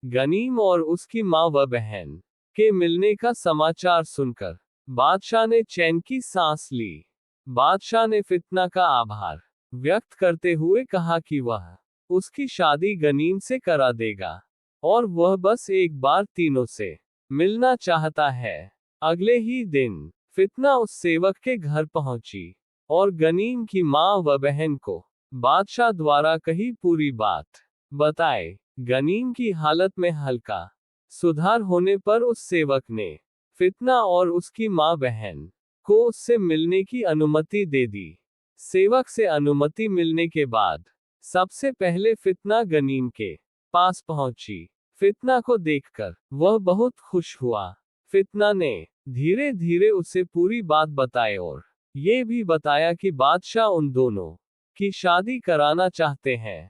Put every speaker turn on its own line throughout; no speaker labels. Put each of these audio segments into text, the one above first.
गनीम और उसकी माँ व बहन के मिलने का समाचार सुनकर बादशाह ने चैन की सांस ली। बादशाह ने फितना का आभार व्यक्त करते हुए कहा कि वह उसकी शादी गनीम से करा देगा और वह बस एक बार तीनों से मिलना चाहता है। अगले ही दिन फितना उस सेवक के घर पहुंची और गनीम की माँ व बहन को बादशाह द्वारा कही पूरी बात बताए। गनीम की हालत में हल्का सुधार होने पर उस सेवक ने फितना और उसकी माँ बहन को उससे मिलने की अनुमति दे दी। सेवक से अनुमति मिलने के बाद सबसे पहले फितना गनीम के पास पहुंची। फितना को देखकर वह बहुत खुश हुआ। फितना ने धीरे धीरे उसे पूरी बात बताई और ये भी बताया कि बादशाह उन दोनों की शादी कराना चाहते हैं।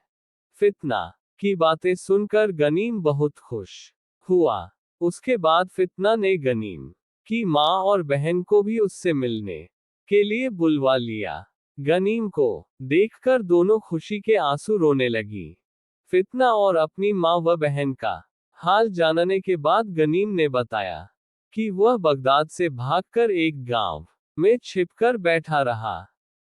फितना की बातें सुनकर गनीम बहुत खुश हुआ। उसके बाद फितना ने गनीम की माँ और बहन को भी उससे मिलने के लिए बुलवा लिया। गनीम को देखकर दोनों खुशी के आंसू रोने लगी। फितना और अपनी माँ व बहन का हाल जानने के बाद गनीम ने बताया कि वह बगदाद से भागकर एक गांव में छिपकर बैठा रहा,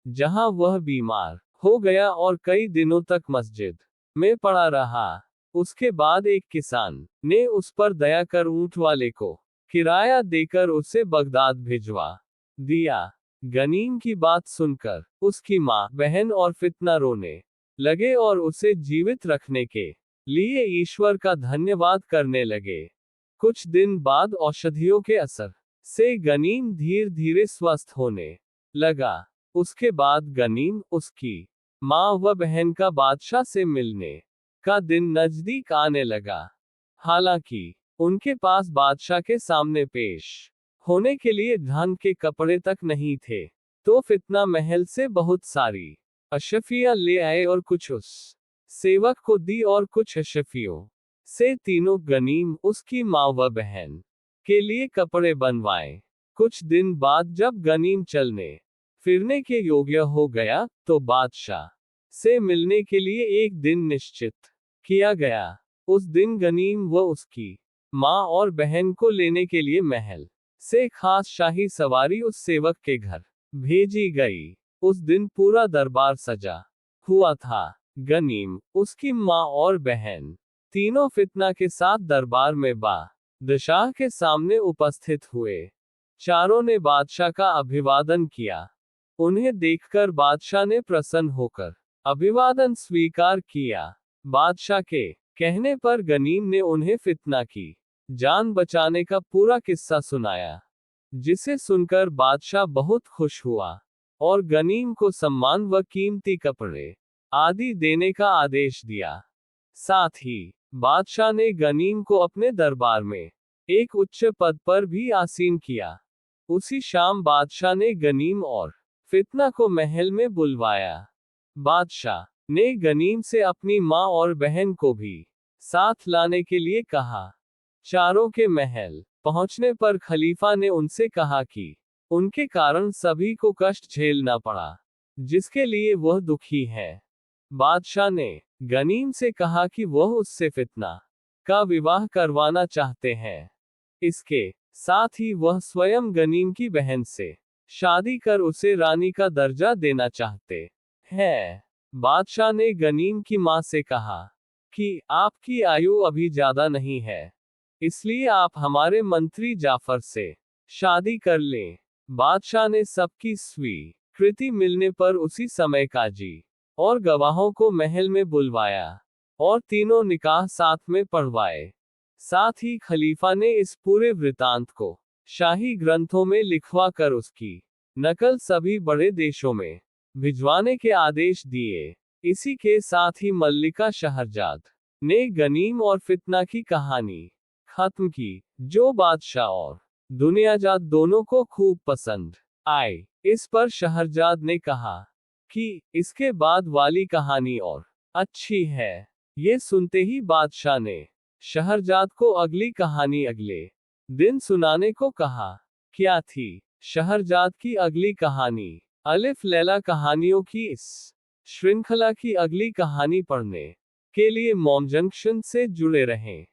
जहां वह बीमार हो गया और कई दिनों तक मस्जिद में पड़ा रहा। उसके बाद एक किसान ने उस पर दया कर ऊंट वाले को किराया देकर उसे बगदाद भिजवा दिया। गनीम की बात सुनकर उसकी माँ बहन और फितना रोने लगे और उसे जीवित रखने के लिए ईश्वर का धन्यवाद करने लगे। कुछ दिन बाद औषधियों के असर से गनीम धीरे धीरे स्वस्थ होने लगा। उसके बाद गनीम उसकी माँ व बहन का बादशाह से मिलने का दिन नजदीक आने लगा। हालांकि उनके पास बादशाह के सामने पेश होने के लिए धन के कपड़े तक नहीं थे, तो फितना महल से बहुत सारी अशफियां ले आए और कुछ उस सेवक को दी और कुछ अशफियों से तीनों गनीम उसकी माँ व बहन के लिए कपड़े बनवाए। कुछ दिन बाद जब गनीम चलने फिरने के योग्य हो गया तो बादशाह से मिलने के लिए एक दिन निश्चित किया गया। उस दिन गनीम व उसकी माँ और बहन को लेने के लिए महल से खास शाही सवारी उस सेवक के घर भेजी गई। उस दिन पूरा दरबार सजा हुआ था। गनीम, उसकी माँ और बहन तीनों फितना के साथ दरबार में बादशाह के सामने उपस्थित हुए। चारों ने बादशाह का अभिवादन किया। उन्हें देखकर बादशाह ने प्रसन्न होकर अभिवादन स्वीकार किया। बादशाह के कहने पर गनीम ने उन्हें फितना की जान बचाने का पूरा किस्सा सुनाया, जिसे सुनकर बादशाह बहुत खुश हुआ और गनीम को सम्मान व कीमती कपड़े आदि देने का आदेश दिया। साथ ही बादशाह ने गनीम को अपने दरबार में एक उच्च पद पर भी आसीन किया। उसी शाम बादशाह ने गनीम और फितना को महल में बुलवाया। बादशाह ने गनीम से अपनी माँ और बहन को भी साथ लाने के लिए कहा। चारों के महल पहुंचने पर खलीफा ने उनसे कहा कि उनके कारण सभी को कष्ट झेलना पड़ा, जिसके लिए वह दुखी है। बादशाह ने गनीम से कहा कि वह उससे फितना का विवाह करवाना चाहते हैं। इसके साथ ही वह स्वयं गनीम की बहन से शादी कर उसे रानी का दर्जा देना चाहते हैं। बादशाह ने गनीम की माँ से कहा कि आपकी आयु अभी ज्यादा नहीं है, इसलिए आप हमारे मंत्री जाफर से शादी कर लें। बादशाह ने सबकी स्वीकृति मिलने पर उसी समय काजी और गवाहों को महल में बुलवाया और तीनों निकाह साथ में पढ़वाए। साथ ही खलीफा ने इस पूरे वृतांत को शाही ग्रंथों में लिखवा कर उसकी नकल सभी बड़े देशों में भिजवाने के आदेश दिए। इसी के साथ ही मल्लिका शहरजाद ने गनीम और फितना की कहानी खत्म की, जो बादशाह और दुनियाजाद दोनों को खूब पसंद आई। इस पर शहरजाद ने कहा कि इसके बाद वाली कहानी और अच्छी है। ये सुनते ही बादशाह ने शहरजाद को अगली कहानी अगले दिन सुनाने को कहा। क्या थी शहरजाद की अगली कहानी? अलिफ लैला कहानियों की इस श्रृंखला की अगली कहानी पढ़ने के लिए मॉम जंक्शन से जुड़े रहें।